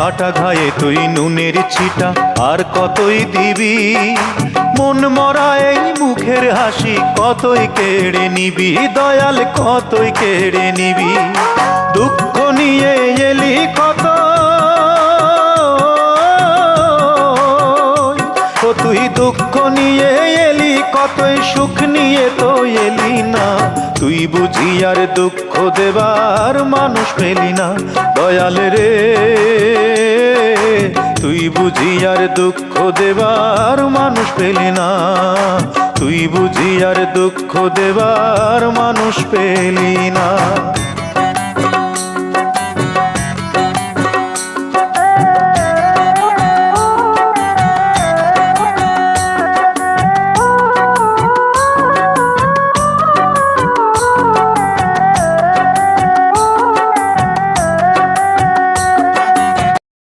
কাটা ঘায়ে তুই নুনের ছিটা আর কতই দিবি, মন মরা এই মুখের হাসি কতই কেড়ে নিবি, দয়াল কতই কেড়ে নিবি। দুঃখ নিয়ে এলি কত, ও তুই দুঃখ নিয়ে এলি কতই, সুখ নিয়ে তো এলি না। তুই বুঝি আর দুঃখ দেবার মানুষ পেলি না, দয়াল রে তুই বুঝি আর দুঃখ দেবার মানুষ পেলি না, তুই বুঝি আর দুঃখ দেবার মানুষ পেলি না।